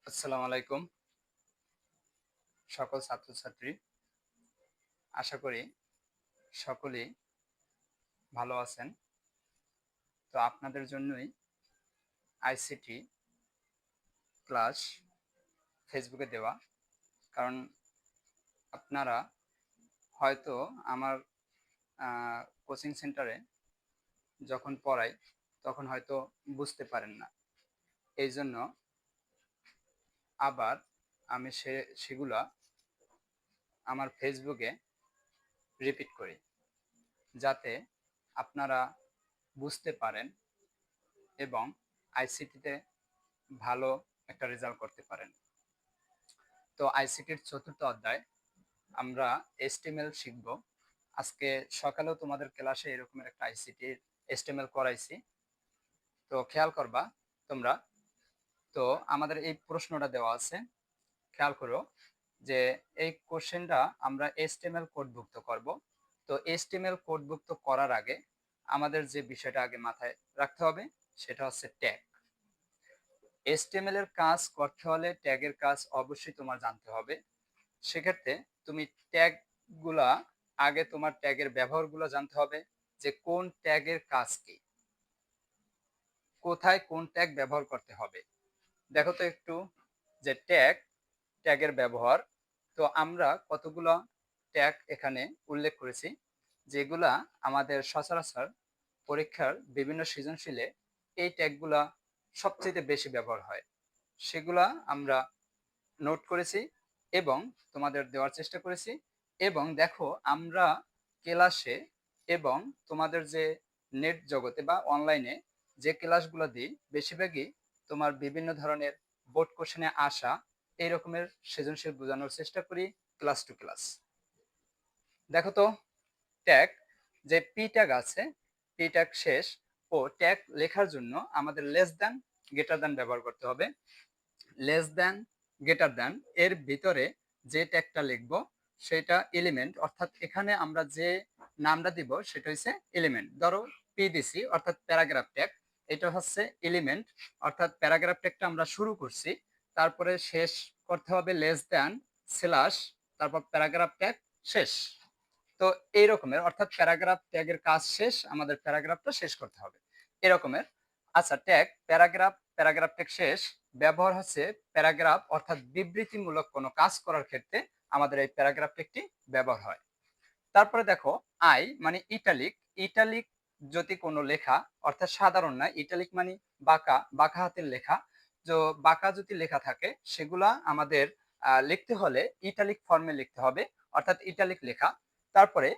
আসসালামু আলাইকুম সকল ছাত্রছাত্রী। আশা করি সকলেই ভালো আছেন। তো আপনাদের জন্যই আইসিটি ক্লাস ফেসবুকে দেওয়া। কারণ আপনারা হয়তো আমার কোচিং সেন্টারে যখন পড়াই তখন হয়তো বুঝতে পারেন না। এই জন্য আবার আমি সেগুলা আমার ফেসবুকে রিপিট করি, যাতে আপনারা বুঝতে পারেন এবং আইসিটিতে ভালো একটা রেজাল্ট করতে পারেন। তো আইসিটির চতুর্থ অধ্যায় আমরা HTML শিখব। আজকে সকালেও তোমাদের ক্লাসে এরকমের একটা আইসিটির HTML করাইছি, তো খেয়াল করবা তোমরা। তো আমাদের এই প্রশ্নটা দেওয়া আছে, খেয়াল করো যে এই কোশ্চেনটা আমরা HTML কোডভুক্ত করব। তো HTML কোডভুক্ত করার আগে আমাদের যে বিষয়টা আগে মাথায় রাখতে হবে সেটা হচ্ছে ট্যাগ। HTML এর কাজ করতে হলে ট্যাগের কাজ অবশ্যই তোমার জানতে হবে। সেক্ষেত্রে তুমি ট্যাগ গুলা আগে তোমার ট্যাগের ব্যবহারগুলো জানতে হবে, যে কোন ট্যাগের কাজ কি, কোথায় কোন ট্যাগ ব্যবহার করতে হবে। দেখো তো একটু যে ট্যাগের ব্যবহার। তো আমরা কতগুলো ট্যাগ এখানে উল্লেখ করেছি, যেগুলা আমাদের সচরাচর পরীক্ষার বিভিন্ন সৃজনশীলে এই ট্যাগগুলা সবচেয়ে বেশি ব্যবহার হয়। সেগুলা আমরা নোট করেছি এবং তোমাদের দেওয়ার চেষ্টা করেছি। এবং দেখো আমরা ক্লাসে এবং তোমাদের যে নেট জগতে বা অনলাইনে যে ক্লাসগুলো দিই, বেশিরভাগই তোমার বিভিন্ন ধরনের বোর্ড কোশ্চেনে আসা এই রকমের সৃজনশীল বোঝানোর চেষ্টা করি ক্লাস টু ক্লাস। দেখো তো ট্যাগ, যে পি ট্যাগ আছে, পি ট্যাগ শেষ ও ট্যাগ লেখার জন্য আমাদের লেস দ্যান গ্রেটার দ্যান ব্যবহার করতে হবে। লেস দ্যান গ্রেটার দ্যান এর ভিতরে যে ট্যাগটা লিখব সেটা এলিমেন্ট, অর্থাৎ এখানে আমরা যে নামটা দিব সেটা হচ্ছে এলিমেন্ট। ধরো পি দিছি অর্থাৎ প্যারাগ্রাফ ট্যাগ, এটা হচ্ছে এলিমেন্ট, অর্থাৎ প্যারাগ্রাফ ট্যাগটা আমরা শুরু করছি, তারপরে শেষ করতে হবে লেস দ্যান স্ল্যাশ, তারপর প্যারাগ্রাফ ট্যাগ শেষ। তো এই রকমের, অর্থাৎ প্যারাগ্রাফ ট্যাগের কাজ শেষ, আমাদের প্যারাগ্রাফটা শেষ করতে হবে এরকমের। আচ্ছা, ট্যাগ প্যারাগ্রাফ ট্যাগ শেষ ব্যবহার হচ্ছে প্যারাগ্রাফ অর্থাৎ বিবৃতিমূলক কোনো কাজ করার ক্ষেত্রে আমাদের এই প্যারাগ্রাফ ট্যাগটি ব্যবহার হয়। তারপরে দেখো আই মানে ইটালিক। ইটালিক যদি কোনো লেখা, অর্থাৎ সাধারণ না, ইটালিক মানে বাঁকা বাঁকা হাতের লেখা। তো বাঁকা যদি লেখা থাকে সেগুলা আমাদের লিখতে হলে ইটালিক ফর্মে লিখতে হবে, অর্থাৎ ইটালিক লেখা। তারপরে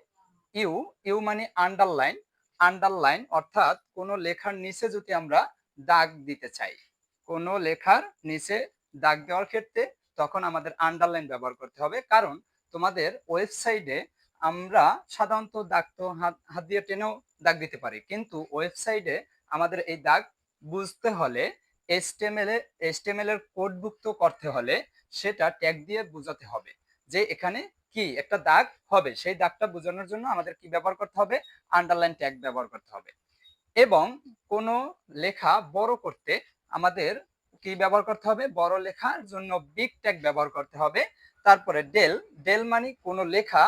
ইউ, ইউ মানে আন্ডারলাইন। আন্ডারলাইন অর্থাৎ কোনো লেখার নিচে যদি আমরা দাগ দিতে চাই, কোনো লেখার নিচে দাগ দেওয়ার ক্ষেত্রে তখন আমাদের আন্ডারলাইন ব্যবহার করতে হবে। কারণ তোমাদের ওয়েবসাইটে আমরা সাধারণত দাগ তো হাত হাত দিয়ে টেনেও দাগ দিতে পারি, কিন্তু ওয়েবসাইটে আমাদের এই দাগ বুঝতে হলে এইচটিএমএল এর কোডভুক্ত করতে হলে সেটা ট্যাগ দিয়ে বোঝাতে হবে যে এখানে কি একটা দাগ হবে। সেই দাগটা বোঝানোর জন্য আমাদের কি ব্যবহার করতে হবে? আন্ডারলাইন ট্যাগ ব্যবহার করতে হবে। এবং কোনো লেখা বড় করতে আমাদের কি ব্যবহার করতে হবে? বড় লেখার জন্য বিগ ট্যাগ ব্যবহার করতে হবে। তারপরে ডেল, ডেল মানে কোনো লেখা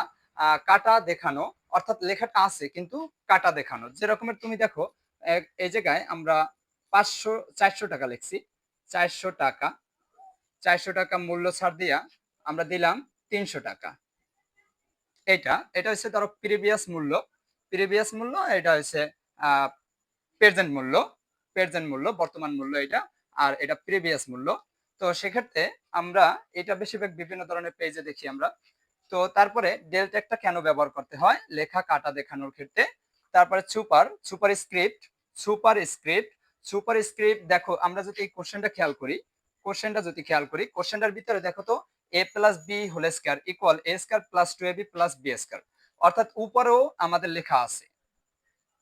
কাটা দেখানো, অর্থাৎ লেখাটা আছে কিন্তু কাটা দেখানো। যেরকমের তুমি দেখো এই জায়গায় আমরা 400 টাকা লিখছি, 400 টাকা, 400 টাকা মূল্য ছাড় দিয়া আমরা দিলাম 300 টাকা। এটা এটা হচ্ছে ধরো প্রিভিয়াস মূল্য, এটা হচ্ছে প্রেজেন্ট মূল্য, বর্তমান মূল্য এটা, আর এটা প্রিভিয়াস মূল্য। তো সেক্ষেত্রে আমরা এটা বেশিরভাগ বিভিন্ন ধরনের পেজে দেখি আমরা। তো তারপরে ডেল ট্যাগটা কেন ব্যবহার করতে হয়? লেখা কাটা দেখানোর ক্ষেত্রে। তারপরে সুপার স্ক্রিপ্ট দেখো আমরা যদি এই কোশ্চেনটা খেয়াল করি, কোশ্চেনটার ভিতরে দেখো তো a plus b whole square equal a square plus 2ab plus b square, অর্থাৎ উপরেও আমাদের লেখা আছে,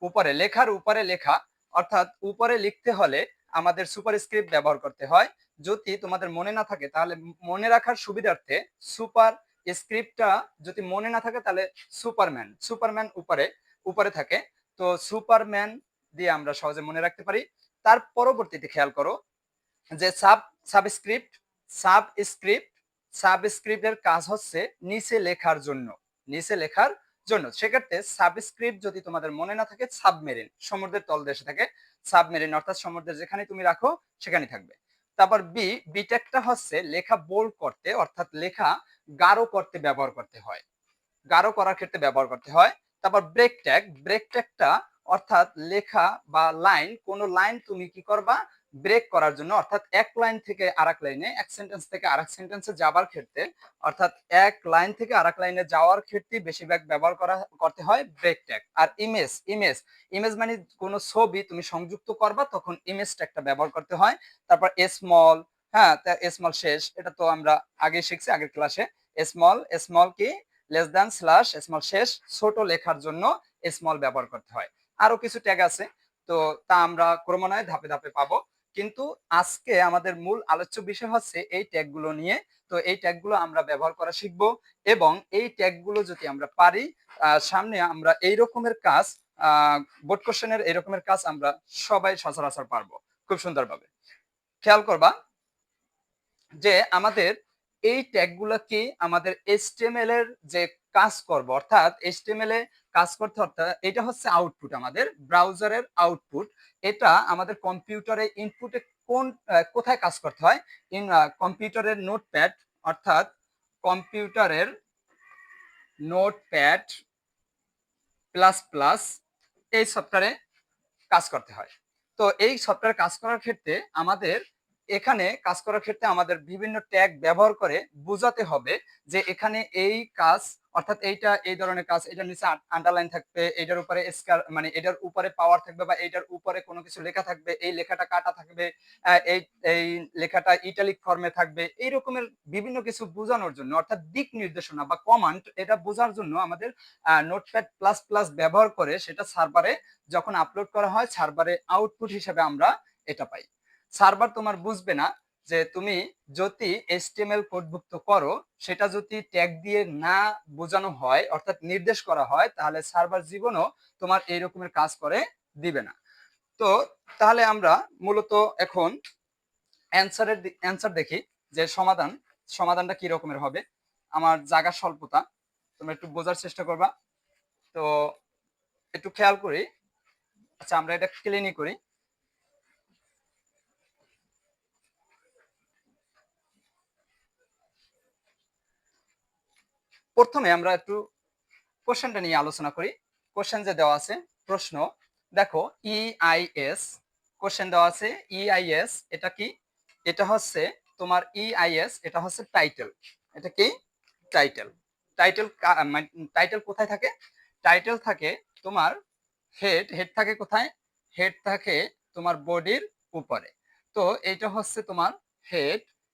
উপরে লেখার উপরে লেখা, অর্থাৎ উপরে লিখতে হলে আমাদের সুপার স্ক্রিপ্ট ব্যবহার করতে হয়। যদি তোমাদের মনে না থাকে তাহলে মনে রাখার সুবিধার্থে সুপার স্ক্রিপ্টটা যদি মনে না থাকে তাহলে সুপারম্যান উপরে উপরে থাকে, তো সুপারম্যান দিয়ে আমরা সহজে মনে রাখতে পারি। তার পরবর্তীতে খেয়াল করো যে সাবস্ক্রিপ্ট সাবস্ক্রিপ্ট সাবস্ক্রিপ্টের কাজ হচ্ছে নিচে লেখার জন্য, নিচে লেখার জন্য। সেক্ষেত্রে সাবস্ক্রিপ্ট যদি তোমাদের মনে না থাকে, সাবমেরিন সমুদ্রের তলদেশে থাকে, সাবমেরিন অর্থাৎ সমুদ্রের যেখানে তুমি রাখো সেখানে থাকবে। তারপর বিটেকটা হচ্ছে লেখা বোল্ড করতে অর্থাৎ লেখা গাঢ় করতে ব্যবহার করতে হয়, গাঢ় করার ক্ষেত্রে ব্যবহার করতে হয়। তারপর ব্রেক ট্যাগটা অর্থাৎ লেখা বা লাইন, কোন লাইন তুমি কি করবা ব্রেক করার জন্য, অর্থাৎ এক লাইন থেকে আরেক লাইনে, এক সেন্টেন্স থেকে আরেক সেন্টেন্সে যাবার ক্ষেত্রে, অর্থাৎ এক লাইন থেকে আরেক লাইনে যাওয়ার ক্ষেত্রে বেশিরভাগ ব্যবহার করতে হয় ব্রেক ট্যাগ। আর ইমেজ ইমেজ ইমেজ মানে কোনো ছবি তুমি সংযুক্ত করবা তখন ইমেজ ট্যাগটা ব্যবহার করতে হয়। তারপর স্মল, হ্যাঁ স্মল শেষ, এটা তো আমরা আগে শিখছি আগের ক্লাসে। স্মল স্মল কি লেস দ্যান স্ল্যাশ স্মল শেষ, ছোট লেখার জন্য স্মল ব্যবহার করতে হয়। আরো কিছু ট্যাগ আছে, তো তা আমরা ক্রমান্বয়ে ধাপে ধাপে পাবো। কিন্তু আজকে আমাদের মূল আলোচ্য বিষয় হচ্ছে এই ট্যাগগুলো নিয়ে। তো এই ট্যাগগুলো আমরা ব্যবহার করা শিখবো, এবং এই ট্যাগগুলো যদি আমরা পারি, সামনে আমরা এই রকমের কাজ, বোর্ড কোশ্চেনের এই রকমের কাজ আমরা সবাই সচরাচর পারবো খুব সুন্দরভাবে। খেয়াল করবা যে আমাদের এই ট্যাগগুলো কি আমাদের এইচটিএমএল এর যে কাজ করব, অর্থাৎ এইচটিএমএল এ কাজ করতে, অর্থাৎ এটা হচ্ছে আউটপুট, আমাদের ব্রাউজারের আউটপুট। এটা আমাদের কম্পিউটারে ইনপুটে কোথায় কাজ করতে হয়, কম্পিউটারের নোটপ্যাড, অর্থাৎ কম্পিউটারের নোটপ্যাড প্লাস প্লাস এই সফটওয়্যারে কাজ করতে হয়। তো এই সফটওয়্যার কাজ করার ক্ষেত্রে আমাদের এখানে কাজ করার ক্ষেত্রে আমাদের বিভিন্ন ট্যাগ ব্যবহার করে বোঝাতে হবে যে এখানে এই কাজ, অর্থাৎ এইটা এই ধরনের কাজ, এটার নিচে আন্ডারলাইন থাকবে, এটার উপরে স্কার মানে এটার উপরে পাওয়ার থাকবে, বা এটার উপরে কোনো কিছু লেখা থাকবে, এই লেখাটা কাটা থাকবে, এই এই লেখাটা ইটালিক ফর্মে থাকবে, এই রকমের বিভিন্ন কিছু বোঝানোর জন্য, অর্থাৎ দিক নির্দেশনা বা কমান্ড এটা বোঝার জন্য আমাদের নোটপ্যাড প্লাস প্লাস ব্যবহার করে সেটা সার্ভারে যখন আপলোড করা হয়, সার্ভারে আউটপুট হিসেবে আমরা এটা পাই। সার্ভার তোমার বুঝবে না যে তুমি যদি এইচটিএমএল কোডভুক্ত করো, সেটা যদি ট্যাগ দিয়ে না বোঝানো হয় অর্থাৎ নির্দেশ করা হয়, তাহলে সার্ভার জীবনও তোমার এই রকমের কাজ করে দিবে না। তো তাহলে আমরা মূলত এখন অ্যান্সার দেখি যে সমাধানটা কি রকমের হবে। আমার জায়গার স্বল্পতা, তোমরা একটু বোঝার চেষ্টা করবা, তো একটু খেয়াল করি। আচ্ছা আমরা এটা ক্লিনই করি। প্রথমে আমরা একটু কোশ্চেনটা নিয়ে আলোচনা করি। কোশ্চেন যে দেওয়া আছে, প্রশ্ন দেখো ইআইএস, কোশ্চেন দেওয়া আছে ইআইএস এটা কি, এটা হচ্ছে তোমার ইআইএস এটা হচ্ছে টাইটেল। এটা কি টাইটেল, টাইটেল টাইটেল কোথায় থাকে, টাইটেল থাকে তোমার হেড থাকে কোথায়, হেড থাকে তোমার বডির উপরে। তো এইটা হচ্ছে তোমার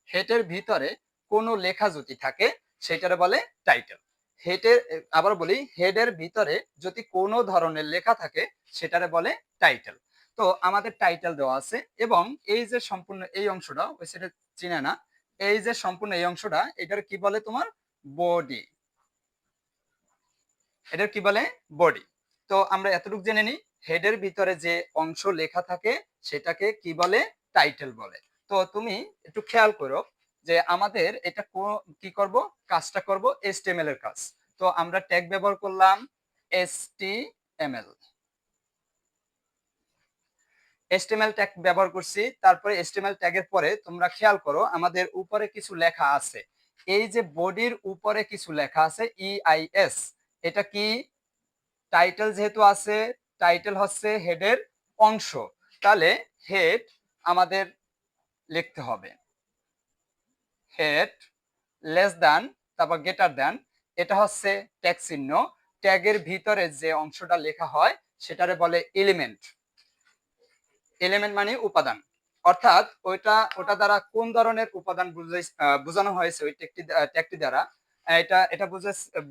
হেডের ভিতরে কোনো লেখা যদি থাকে সেটারে বলে টাইটেল। হেডের, আবার বলি, হেডের ভিতরে যদি কোনো ধরনের লেখা থাকে সেটারে বলে টাইটেল। তো আমাদের টাইটেল দেওয়া আছে, এবং এই যে সম্পূর্ণ এই অংশটা ওই সেটা চিনে না, এই যে সম্পূর্ণ এই অংশটা এটার কি বলে তোমার বডি, এটার কি বলে বডি। তো আমরা এতটুকু জেনে নিই, হেডের ভিতরে যে অংশ লেখা থাকে সেটাকে কি বলে টাইটেল বলে। তো তুমি একটু খেয়াল করো যে আমাদের এটা কি করব, কাজটা করব এইচটিএমএল এর কাজ। তো আমরা ট্যাগ ব্যবহার করলাম এইচটিএমএল, এইচটিএমএল ট্যাগ ব্যবহার করছি। তারপরে এইচটিএমএল ট্যাগের পরে তোমরা খেয়াল করো আমাদের উপরে কিছু লেখা আছে, এই যে বডির উপরে কিছু লেখা আছে ইআইএস, এটা কি টাইটেল যেহেতু আছে, টাইটেল হচ্ছে হেডের অংশ, তাহলে হেড আমাদের লিখতে হবে হেড লেস দ্যান, তারপর গ্রেটার দ্যান, এটা হচ্ছে ট্যাগ চিহ্ন। ট্যাগের ভিতরে যে অংশটা লেখা হয় সেটারে বলে এলিমেন্ট, এলিমেন্ট মানে উপাদান, অর্থাৎ ওটা দ্বারা কোন ধরনের উপাদান বোঝানো হয়েছে ওই ট্যাগটি দ্বারা, এটা এটা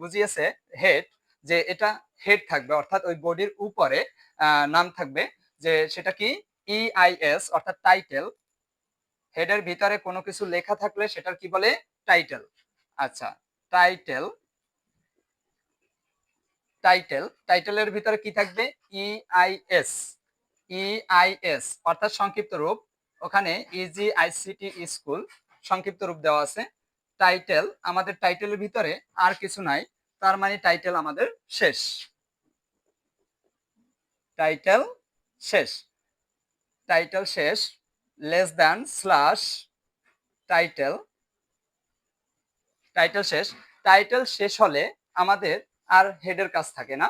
বুঝিয়েছে হেড, যে এটা হেড থাকবে অর্থাৎ ওই বডির উপরে নাম থাকবে, যে সেটা কি ইআইএস অর্থাৎ টাইটেল। হেডের ভিতরে কোনো কিছু লেখা থাকলে সেটার কি বলে টাইটেল। আচ্ছা টাইটেল, টাইটেলের ভিতরে কি থাকবে ইআইএস, EIS অর্থাৎ সংক্ষিপ্ত রূপ, ওখানে ইজি আইসিটি স্কুল সংক্ষিপ্ত রূপ দেওয়া আছে। টাইটেল, আমাদের টাইটেলের ভিতরে আর কিছু নাই, তার মানে টাইটেল আমাদের শেষ। টাইটেল শেষ, টাইটেল শেষ, less than slash title, title শেষ। টাইটেল শেষ হলে আমাদের আর হেডের কাজ থাকে না।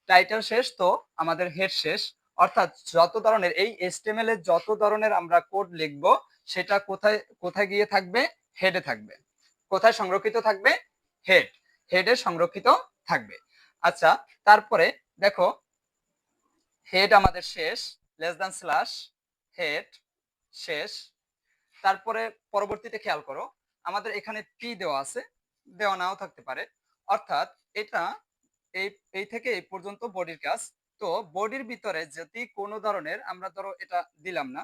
টাইটেল শেষ তো আমাদের হেড শেষ, অর্থাৎ যত ধরনের এই HTML এর যত ধরনের আমরা কোড লিখবো সেটা কোথায় কোথায় গিয়ে থাকবে? হেডে থাকবে। কোথায় সংরক্ষিত থাকবে? হেড, হেডে সংরক্ষিত থাকবে। আচ্ছা, তারপরে দেখো হেড আমাদের শেষ, লেস দ্যান স্ল্যাশ হেড শেষ। তারপরে পরবর্তীতে খেয়াল করো, আমাদের এখানে পি দেওয়া আছে, দেওয়া নাও থাকতে পারে, অর্থাৎ এটা এই এই থেকে এই পর্যন্ত বডির কাজ। তো বডির ভিতরে যদি কোনো ধরনের, আমরা ধরো এটা দিলাম না,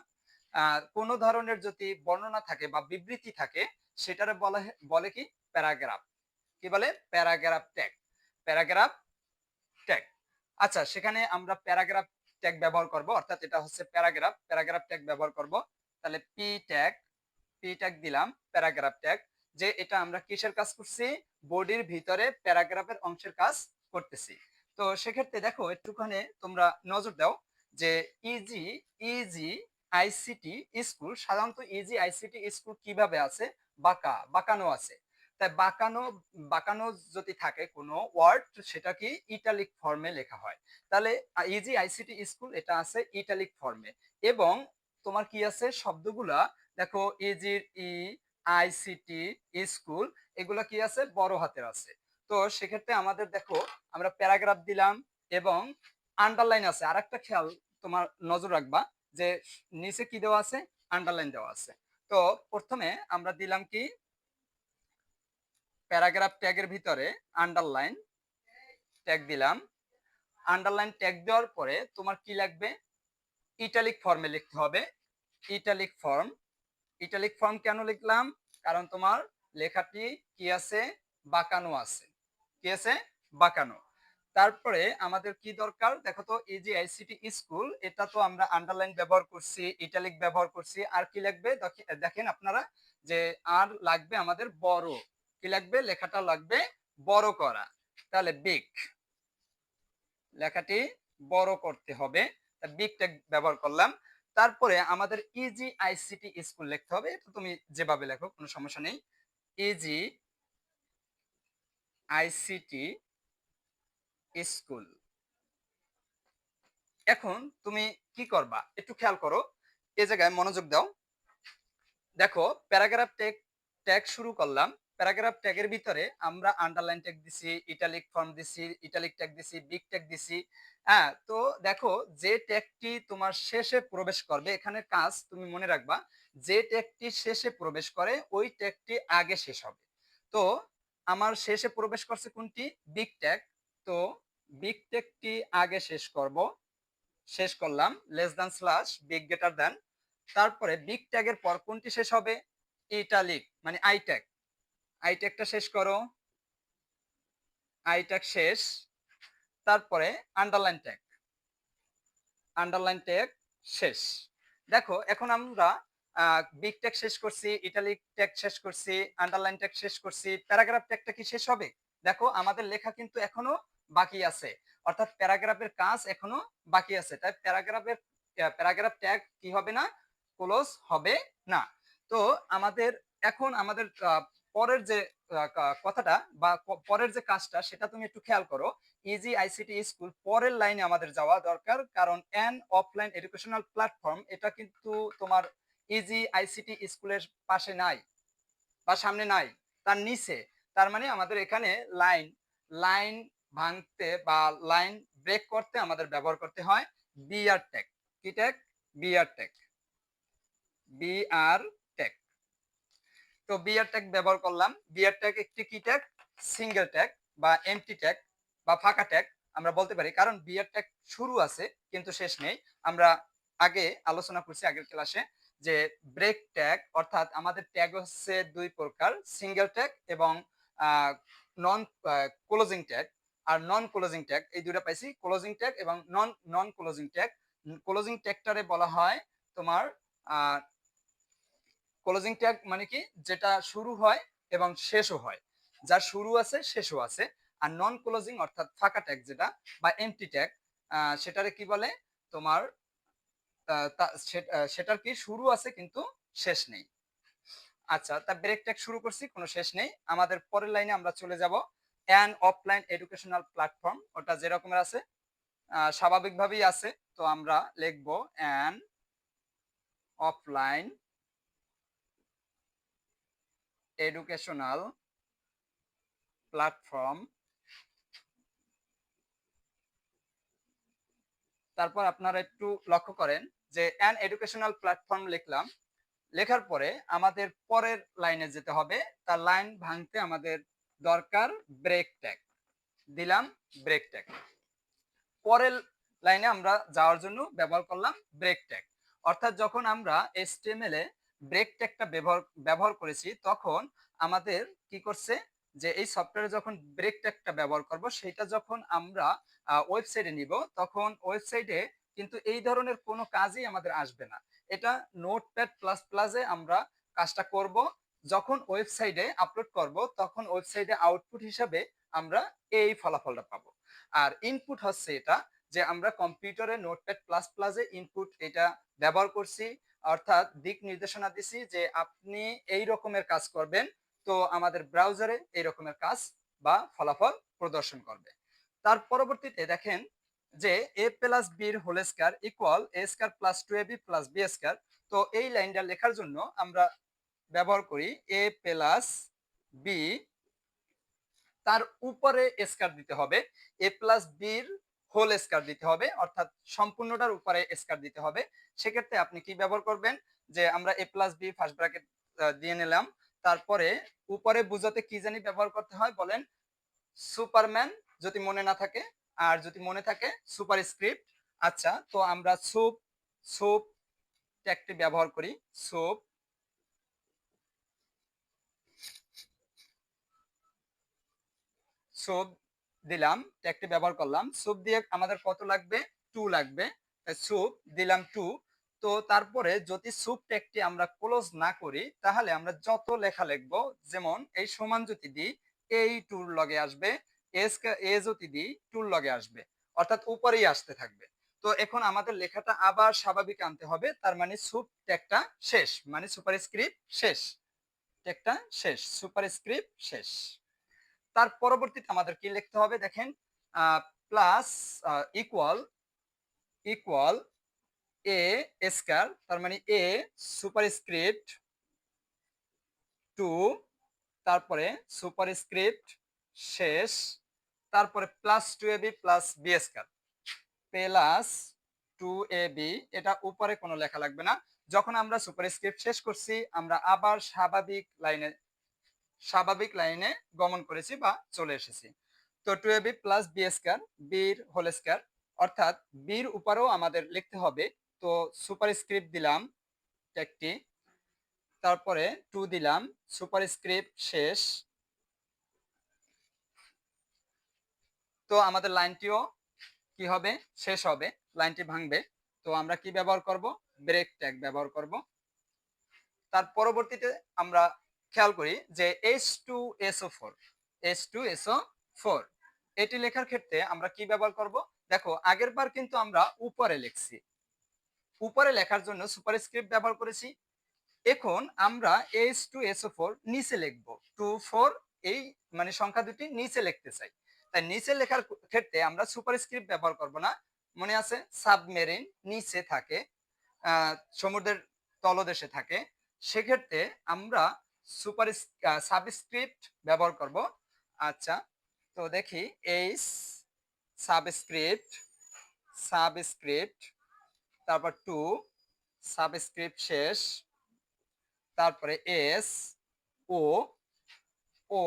কোনো ধরনের যদি বর্ণনা থাকে বা বিবৃতি থাকে সেটারে বলে কি? প্যারাগ্রাফ। কি বলে? Paragraph tag. Paragraph tag. আচ্ছা, সেখানে আমরা প্যারাগ্রাফ ট্যাগ ব্যবহার করব, অর্থাৎ এটা হচ্ছে প্যারাগ্রাফ, প্যারাগ্রাফ ট্যাগ ব্যবহার করব। তাহলে পি ট্যাগ, পি ট্যাগ দিলাম, প্যারাগ্রাফ ট্যাগ, যে এটা আমরা কিসের কাজ করছি? বডির ভিতরে প্যারাগ্রাফের অংশের কাজ করতেছি। তো সেক্ষেত্রে দেখো একটুখানি তোমরা নজর দাও যে ইজি ইজি আইসিটি স্কুল, সাধারণত ইজি আইসিটি স্কুল কিভাবে আছে? বাঁকানো আছে। তাই বাঁকানো বাঁকানো যদি থাকে কোনো ওয়ার্ড, সেটা কি ইটালিক ফর্মে লেখা হয়। তাহলে ইজি আইসিটি স্কুল এটা আছে ইটালিক ফর্মে, এবং তোমার কি আছে? শব্দগুলা দেখো, ইজির ই, আইসিটি স্কুল, এগুলা কি আছে? বড় হাতের আছে। তো সেক্ষেত্রে আমাদের দেখো, আমরা প্যারাগ্রাফ দিলাম এবং আন্ডারলাইন আছে। আর একটা খেয়াল তোমার নজর রাখবা যে নিচে কি দেওয়া আছে? আন্ডারলাইন দেওয়া আছে। তো প্রথমে আমরা দিলাম কি? প্যারাগ্রাফ ট্যাগের ভিতরে আন্ডারলাইন ট্যাগ দিলাম। আন্ডারলাইন ট্যাগ দেওয়ার পরে তোমার কি লাগবে? ইটালিক ফর্মে লিখতে হবে। Italic form. ইটালিক ফর্ম কেন লিখলাম? কারণ তোমার লেখাটি কি আছে? বাঁকানো আছে। কি আছে? বাঁকানো। তারপরে আমাদের কি দরকার? দেখো তো, ইজি আইসিটি স্কুল, এটা তো আমরা আন্ডারলাইন ব্যবহার করছি, ইটালিক ব্যবহার করছি। আর কি লাগবে দেখেন আপনারা, যে আর লাগবে আমাদের বড়। কি লাগবে? লেখাটা লাগবে বড় করা। তাহলে বিগ, লেখাটি বড় করতে হবে, বিগ ট্যাগ ব্যবহার করলাম। তারপরে আমাদের ইজি আইসিটি স্কুল লিখতে হবে। এটা তুমি যেভাবে লেখো কোনো সমস্যা নেই। Easy ICT school. এখন তুমি কি করবা একটু খেয়াল করো, এই জায়গায় মনোযোগ দাও। দেখো, প্যারাগ্রাফ ট্যাগ ট্যাগ শুরু করলাম। প্যারাগ্রাফ ট্যাগের ভিতরে আমরা আন্ডারলাইন ট্যাগ দিছি, ইটালিক ফর্ম দিছি, ইটালিক ট্যাগ দিছি, বিগ ট্যাগ দিছি। হ্যাঁ, তো দেখো, যে ট্যাগটি তোমার শেষে প্রবেশ করবে, এখানে কাজ তুমি মনে রাখবা, যে ট্যাগটি শেষে প্রবেশ করে ওই ট্যাগটি আগে শেষ হবে। তো আমার শেষে প্রবেশ করছে কোনটি? Big tag. তো বিগ ট্যাগটি আগে শেষ করব, শেষ করলাম, less than slash big greater than. তারপরে বিগ ট্যাগের পর কোনটি শেষ হবে? ইটালিক, মানে আই ট্যাগ। আই ট্যাগটা শেষ করো, আই ট্যাগ শেষ। তারপরে আন্ডারলাইন ট্যাগ, আন্ডারলাইন ট্যাগ শেষ। দেখো, এখন আমরা বিগ ট্যাগ শেষ করছি, ইটালিক ট্যাগ শেষ করছি, আন্ডারলাইন ট্যাগ শেষ করছি, প্যারাগ্রাফ ট্যাগটা কি শেষ হবে? দেখো, আমাদের লেখা কিন্তু এখনো বাকি আছে, অর্থাৎ প্যারাগ্রাফের কাজ এখনো বাকি আছে। তাই প্যারাগ্রাফ ট্যাগ কি হবে না? ক্লোজ হবে না। তো আমাদের এখন আমাদের পরের যে কথাটা বা পরের যে কাজটা, সেটা তুমি একটু খেয়াল করো। ইজি আইসিটি স্কুল পরের লাইনে আমাদের যাওয়া দরকার, কারণ অ্যান অফলাইন এডুকেশনাল প্ল্যাটফর্ম, এটা কিন্তু তোমার ইজি আইসিটি স্কুলের পাশে নাই বা সামনে নাই, তার নিচে। তার মানে আমাদের এখানে লাইন লাইন ভাঙতে বা লাইন ব্রেক করতে আমাদের ব্যবহার করতে হয় বিআর ট্যাগ। কি tag? BR tag. BR tag. তো বিআর ট্যাগ ব্যবহার করলাম। বিআর ট্যাগ একটি কি ট্যাগ? সিঙ্গেল ট্যাগ বা এমটি ট্যাগ বা ফাঁকা ট্যাগ আমরা বলতে পারি, কারণ বিআর ট্যাগ শুরু আছে কিন্তু শেষ নেই। আমরা আগে আলোচনা করছি আগের ক্লাসে যে ব্রেক ট্যাগ, অর্থাৎ আমাদের ট্যাগ হচ্ছে দুই প্রকার, সিঙ্গেল ট্যাগ এবং নন ক্লোজিং ট্যাগ। আর নন ক্লোজিং ট্যাগ, এই দুইটা পাইছি, ক্লোজিং ট্যাগ এবং নন নন ক্লোজিং ট্যাগ। ক্লোজিং ট্যাগটারে বলা হয় তোমার ক্লোজিং ট্যাগ মানে কি, যেটা শুরু হয় এবং শেষও হয়, যার শুরু আছে শেষও আছে। আর নন ক্লোজিং অর্থাৎ ফাঁকা ট্যাগ যেটা বা এমটি ট্যাগ, সেটারে কি বলে তোমার সেটার কি শুরু আছে কিন্তু শেষ নেই। আচ্ছা, তা ব্রেক ট্যাগ শুরু করছি, কোনো শেষ নেই। আমাদের পরের লাইনে আমরা চলে যাব অ্যান অফলাইন এডুকেশনাল প্ল্যাটফর্ম, ওটা যেরকমের আছে স্বাভাবিকভাবেই আছে। তো আমরা লিখব অ্যান অফলাইন এডুকেশনাল প্ল্যাটফর্ম। তারপর আপনারা একটু লক্ষ্য করেন যে অ্যান এডুকেশনাল প্ল্যাটফর্ম লিখলাম, লেখার পরে আমাদের পরের লাইনে যেতে হবে। তার লাইন ভাঙতে আমাদের দরকার ব্রেক ট্যাগ, দিলাম ব্রেক ট্যাগ। পরের লাইনে আমরা যাওয়ার জন্য ব্যবহার করলাম ব্রেক ট্যাগ। অর্থাৎ যখন আমরা HTML এ ব্রেক ট্যাগটা ব্যবহার করেছি, তখন আমাদের কি করছে যে এই সফটওয়্যারে যখন ব্রেক ট্যাগটা ব্যবহার করব, সেটা যখন আমরা ওয়েবসাইটে নিব, তখন ওয়েবসাইটে কিন্তু এই ধরনের কোনো কাজই আমাদের আসবে না। এটা নোটপ্যাড প্লাস প্লাসে আমরা কাজটা করব। যখন ওয়েবসাইটে আপলোড করব, তখন ওয়েবসাইটে আউটপুট হিসাবে আমরা এই ফলাফলটা পাবো। আর ইনপুট হচ্ছে এটা, যে আমরা কম্পিউটারে নোটপ্যাড প্লাস প্লাসে ইনপুট এটা ব্যবহার করছি, অর্থাৎ দিক নির্দেশনা দিছি যে আপনি এই রকমের কাজ করবেন, তো আমাদের ব্রাউজারে এই রকমের কাজ বা ফলাফল প্রদর্শন করবে। তার পরবর্তীতে দেখেন যে a প্লাস বির whole square equal a square plus 2ab plus b square. তো এই লাইনটা লেখার জন্য আমরা ব্যবহার করি a প্লাস বি, তার উপরে স্কয়ার দিতে হবে, a প্লাস বির হোল স্কয়ার দিতে হবে, অর্থাৎ সম্পূর্ণটার উপরে স্কয়ার দিতে হবে। সেক্ষেত্রে আপনি কি ব্যবহার করবেন, যে আমরা a plus b first bracket দিয়ে নিলাম, তারপরে উপরে বোঝাতে কি জানি ব্যবহার করতে হয় বলেন, সুপারম্যান, যদি মনে না থাকে, আর যদি মনে থাকে সুপার স্ক্রিপ্ট। আচ্ছা, তো আমরা সুপ সুপ ট্যাগটি ব্যবহার করি, সুপ সুপ দিলাম, ট্যাগটি ব্যবহার করলাম। সুপ দিয়ে আমাদের কত লাগবে, 2 লাগবে, সুপ দিলাম 2। তো তারপরে যদি সুপ ট্যাগটি আমরা ক্লোজ না করি, তাহলে আমরা যত লেখা লিখবো, যেমন এই সমান যদি দিই, এই টুর লগে আসবে, এ যদি দিই টুর লগে আসবে, অর্থাৎ উপরেই আসতে থাকবে। তো এখন আমাদের লেখাটা আবার স্বাভাবিক আনতে হবে, তার মানে সুপ ট্যাগটা শেষ, মানে সুপার স্ক্রিপ্ট শেষ, ট্যাগটা শেষ, সুপার স্ক্রিপ্ট শেষ। তার পরবর্তীতে আমাদের কি লিখতে হবে দেখেন, plus equal equal a square, তার মানে এ সুপারস্ক্রিপ্ট 2, তারপরে সুপারস্ক্রিপ্ট শেষ, তারপরে plus 2ab plus b square, plus 2ab। এটা উপরে কোনো লেখা লাগবে না। যখন আমরা সুপারস্ক্রিপ্ট শেষ করছি, আমরা আবার স্বাভাবিক লাইনে গমন করেছি বা চলে এসেছি। তো 2ab প্লাস বি স্কয়ার, বির হোল স্কয়ার, অর্থাৎ বির উপরেও আমাদের লিখতে হবে। তো সুপারস্ক্রিপ্ট দিলাম একটি, তারপরে 2 দিলাম, সুপারস্ক্রিপ্ট শেষ। তো আমাদের লাইনটিও কি হবে, শেষ হবে, লাইনটি ভাঙবে। তো আমরা কি ব্যবহার করব, ব্রেক ট্যাগ ব্যবহার করব। তার পরবর্তীতে আমরা খেয়াল করি যে H2SO4, H2SO4 এটি লেখার ক্ষেত্রে আমরা কি ব্যবহার করব, দেখো আগের বার কিন্তু আমরা উপরে লিখছি, উপরে লেখার জন্য সুপারস্ক্রিপ্ট ব্যবহার করেছি। এখন আমরা H2SO4 নিচে লিখব, 2 4, এই মানে সংখ্যা দুটি নিচে লিখতে চাই। তাই নিচে লেখার ক্ষেত্রে আমরা সুপারস্ক্রিপ্ট ব্যবহার করব না। মনে আছে সাবমেরিন নিচে থাকে, সমুদ্রের তলদেশে থাকে, সেক্ষেত্রে আমরা সাবস্ক্রিপ্ট ব্যবহার করব। আচ্ছা, তো দেখি এইচ সাবস্ক্রিপ্ট সাবস্ক্রিপ্ট, তারপর 2 সাবস্ক্রিপ্ট শেষ, তারপরে এস ও ও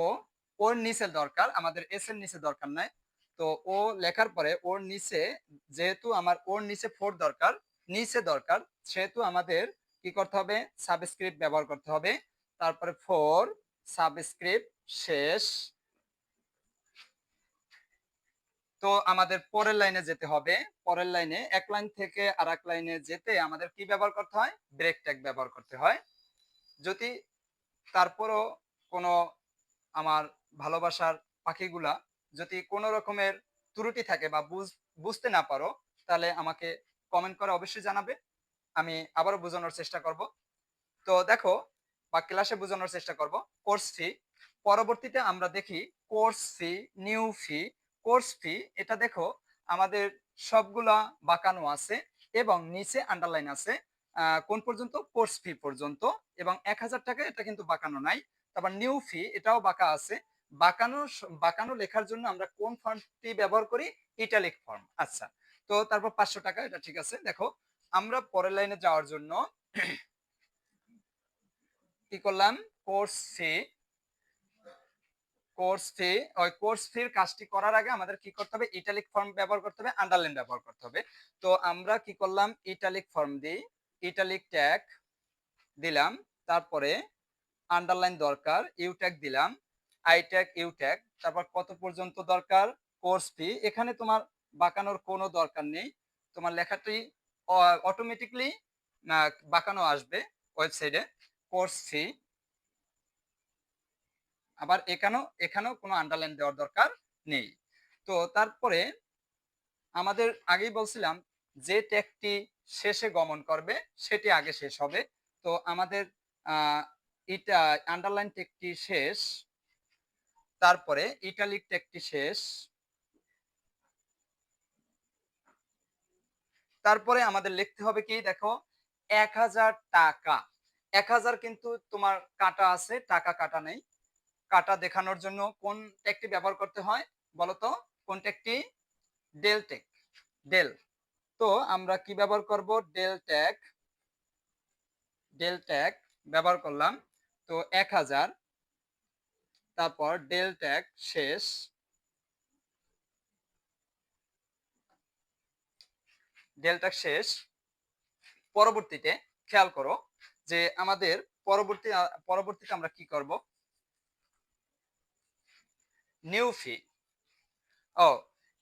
ওর নিচে দরকার, আমাদের এস এর নিচে দরকার নাই। তো ও লেখার পরে ওর নিচে, যেহেতু আমার ওর নিচে 4 দরকার, নিচে দরকার, সেহেতু আমাদের কি করতে হবে, সাবস্ক্রিপ্ট ব্যবহার করতে হবে। তারপরে 4 সাবস্ক্রিপ্ট শেষ। তো আমাদের পরের লাইনে যেতে হবে। পরের লাইনে এক লাইন থেকে আরেক লাইনে যেতে আমাদের কি ব্যবহার করতে হয়? ব্রেক ট্যাগ ব্যবহার করতে হয়। যদি তারপরও কোনো আমার ভালোবাসার পাখিগুলা যদি কোনো রকমের ত্রুটি থাকে বা বুঝতে না পারো, তাহলে আমাকে কমেন্ট করে অবশ্যই জানাবে। আমি আবারও বোঝানোর চেষ্টা করব। তো দেখো বা ক্লাসে বোঝানোর চেষ্টা করব। কোর্স ফি পরবর্তীতে আমরা দেখি কোর্স ফি, নিউ ফি, কোর্স ফি এটা দেখো আমাদের সবগুলা বাঁকানো আছে এবং নিচে আন্ডারলাইন আছে। কোন পর্যন্ত? কোর্স ফি পর্যন্ত এবং ১,০০০ টাকা এটা কিন্তু বাঁকানো নাই। তারপর নিউ ফি এটাও বাঁকা আছে। বাঁকানো লেখার জন্য আমরা কোন ফন্টটি ব্যবহার করি? Italic form. আচ্ছা। তো তারপর ৫০০ টাকা এটা ঠিক আছে। দেখো আমরা পরের লাইনে যাওয়ার জন্য কি করলাম? কোর্স ফি, ওই কোর্স ফির কাজটি করার আগে আমাদের কি করতে হবে? ইটালিক ফর্ম ব্যবহার করতে হবে, আন্ডারলাইন ব্যবহার করতে হবে। তো আমরা কি করলাম? ইটালিক ফর্ম দিই, ইটালিক ট্যাগ দিলাম, তারপরে আন্ডারলাইন দরকার, ইউ ট্যাগ দিলাম, আই ট্যাগ, ইউ ট্যাগ, তারপর কত পর্যন্ত দরকার? Course fee. এখানে তোমার বাঁকানোর কোনো দরকার নেই, তোমার লেখাটি অটোমেটিকলি বাঁকানো আসবে ওয়েবসাইটে। কোর্স ফি, আবার এখানেও কোনো আন্ডারলাইন দেওয়ার দরকার নেই। তো তারপরে আমাদের আগেই বলছিলাম যে ট্যাগটি শেষে গমন করবে সেটি আগে শেষ হবে। তো আমাদের এটা আন্ডারলাইন ট্যাগটি শেষ, তারপরে ইটালিক ট্যাগটি শেষ, তারপরে আমাদের লিখতে হবে কি? দেখো ১,০০০ টাকা। ১,০০০ কিন্তু তোমার কাটা আছে, টাকা কাটা নেই। কাটা দেখানোর জন্য কোন ট্যাগটি ব্যবহার করতে হয় বলতো? কোন ট্যাগটি? Del tag, del. তো আমরা কি ব্যবহার করব? ডেল ট্যাগ, ডেল ট্যাগ ব্যবহার করলাম। তো ১,০০০, তারপর ডেল ট্যাগ শেষ, ডেল ট্যাগ শেষ। পরবর্তীতে খেয়াল করো যে আমাদের পরবর্তীতে আমরা কি করব? নিউ ফি। ও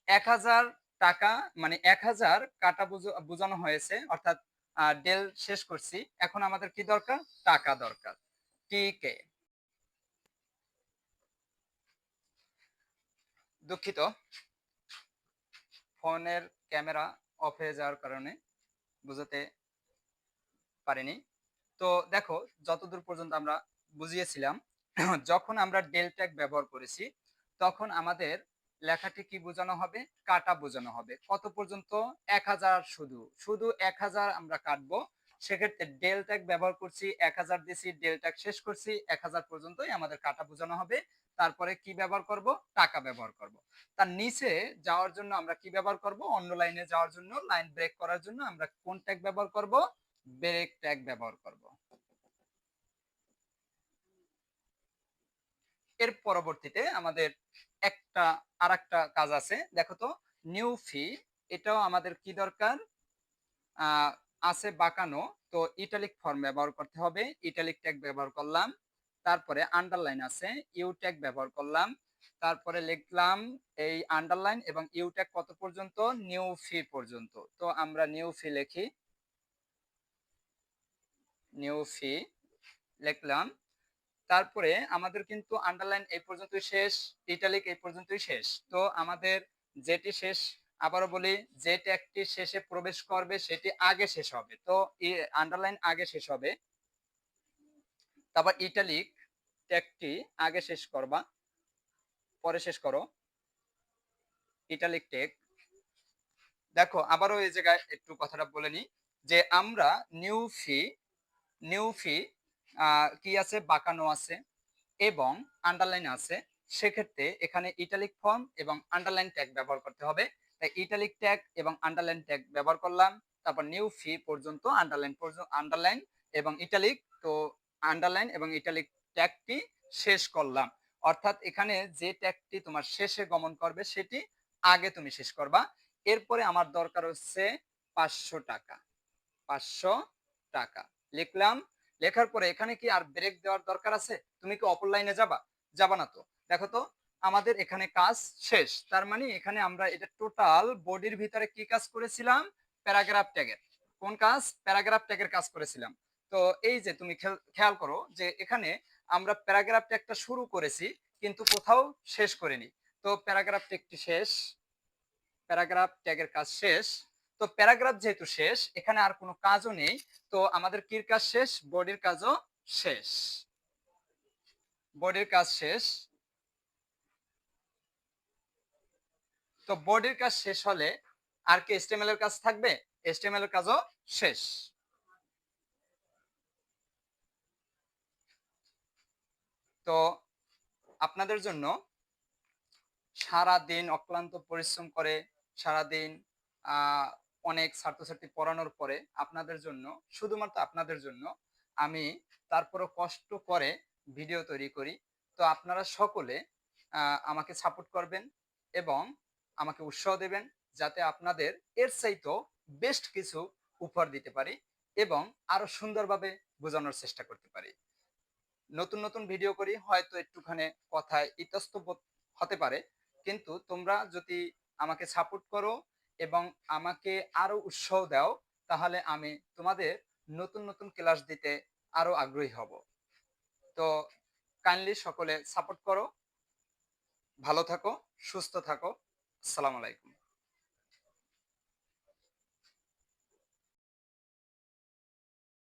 ১,০০০ টাকা মানে ১,০০০ কাটা বোঝানো হয়েছে, অর্থাৎ ডেল শেষ করছি। এখন আমাদের কি দরকার? টাকা দরকার। টিকে, দুঃখিত ফোনের ক্যামেরা অফ হয়ে যাওয়ার কারণে বুঝাতে পারিনি। তো দেখো যতদূর পর্যন্ত আমরা বুঝিয়েছিলাম, যখন আমরা ডেল ট্যাগ ব্যবহার করেছি তখন আমাদের লেখাটি কি বোঝানো হবে? কাটা বোঝানো হবে। কত পর্যন্ত? ১,০০০। শুধু শুধু ১,০০০ আমরা কাটবো। সেক্ষেত্রে ডেল ট্যাগ ব্যবহার করছি, ১,০০০ দিছি, ডেল ট্যাগ শেষ করছি, ১,০০০ পর্যন্তই আমাদের কাটা বোঝানো হবে। তারপরে কি ব্যবহার করব? টাকা ব্যবহার করব। তার নিচে যাওয়ার জন্য আমরা কি ব্যবহার করব? অন্য লাইনে যাওয়ার জন্য, লাইন ব্রেক করার জন্য আমরা কোন ট্যাগ ব্যবহার করব? ব্রেক ট্যাগ ব্যবহার করব। এর পরবর্তীতে আমাদের আরেকটা কাজ আছে। দেখো তো নিউ ফি, এটাও আমাদের কি দরকার? আছে বাঁকানো। তো ইটালিক ফর্ম ব্যবহার করতে হবে, ইটালিক ট্যাগ ব্যবহার করলাম। তারপরে আন্ডারলাইন আছে, ইউ ট্যাগ ব্যবহার করলাম। তারপরে লিখলাম এই আন্ডারলাইন এবং ইউ ট্যাগ কত পর্যন্ত? নিউ ফি পর্যন্ত। তো আমরা নিউ ফি লিখি, নিউ ফি লিখলাম। তারপরে আমাদের কিন্তু আন্ডারলাইন এই পর্যন্তই শেষ, ইটালিক এই পর্যন্তই শেষ। তো আমাদের যেটি শেষ, আবারও বলি, যে ট্যাগটি শেষে প্রবেশ করবে সেটি আগে শেষ হবে। তো আন্ডারলাইন আগে শেষ হবে, তারপর ইটালিক ট্যাগটি আগে শেষ করবা, পরে শেষ করো ইটালিক ট্যাগ। দেখো আবারও এই জায়গায় একটু কথাটা বলে নিই যে আমরা নিউ ফি, নিউ ফি কি আছে? বাঁকানো আছে এবং আন্ডারলাইন আছে। সেক্ষেত্রে এখানে ইটালিক ফর্ম এবং আন্ডারলাইন ট্যাগ ব্যবহার করতে হবে। তাই ইটালিক ট্যাগ এবং আন্ডারলাইন ট্যাগ ব্যবহার করলাম। তারপর নিউ ফি পর্যন্ত আন্ডারলাইন এবং ইটালিক। তো আন্ডারলাইন এবং ইটালিক ট্যাগটি শেষ করলাম। অর্থাৎ এখানে যে ট্যাগটি তোমার শেষে গমন করবে সেটি আগে তুমি শেষ করবা। এরপরে আমার দরকার হচ্ছে ৫০০ টাকা। ৫০০ টাকা লিখলাম। লেখার পরে এখানে কি আর ব্রেক দেওয়ার দরকার আছে? তুমি কি অপর লাইনে যাবা? যাবা না তো। দেখো তো আমাদের এখানে কাজ শেষ। তার মানে এখানে আমরা এটা টোটাল বডির ভিতরে কি কাজ করেছিলাম? প্যারাগ্রাফ ট্যাগের। কোন কাজ? প্যারাগ্রাফ ট্যাগের কাজ করেছিলাম। তো এই যে তুমি খেয়াল করো যে এখানে আমরা প্যারাগ্রাফ ট্যাগটা শুরু করেছি কিন্তু কোথাও শেষ করিনি। তো প্যারাগ্রাফ ট্যাগটি শেষ, প্যারাগ্রাফ ট্যাগের কাজ শেষ। তো প্যারাগ্রাফ যেহেতু শেষ, এখানে আর কোনো কাজও নেই। তো আমাদের কির কাজ শেষ? বডির কাজও শেষ। বডির কাজ শেষ। তো বডির কাজ শেষ হলে আর কি HTML এর কাজ থাকবে? HTML এর কাজও শেষ। তো আপনাদের জন্য সারা দিন অক্লান্ত পরিশ্রম করে সারাদিন অনেক ছাত্রছাত্রী পড়ানোর পরে আপনাদের জন্য, শুধুমাত্র আপনাদের জন্য আমি তারপরও কষ্ট করে ভিডিও তৈরি করি। তো আপনারা সকলে আমাকে সাপোর্ট করবেন এবং আমাকে উৎসাহ দেবেন যাতে আপনাদের এর চাইতেও বেস্ট কিছু উপহার দিতে পারি এবং আরো সুন্দরভাবে বোঝানোর চেষ্টা করতে পারি। নতুন নতুন ভিডিও করি, হয়তো একটুখানি কথায় ইতস্তত হতে পারে, কিন্তু তোমরা যদি আমাকে সাপোর্ট করো এবং আমাকে আরো উৎসাহ দাও, তাহলে আমি তোমাদের নতুন নতুন ক্লাস দিতে আরো আগ্রহী হব। তো কাইন্ডলি সকলে সাপোর্ট করো। ভালো থাকো, সুস্থ থাকো। আসসালামু আলাইকুম।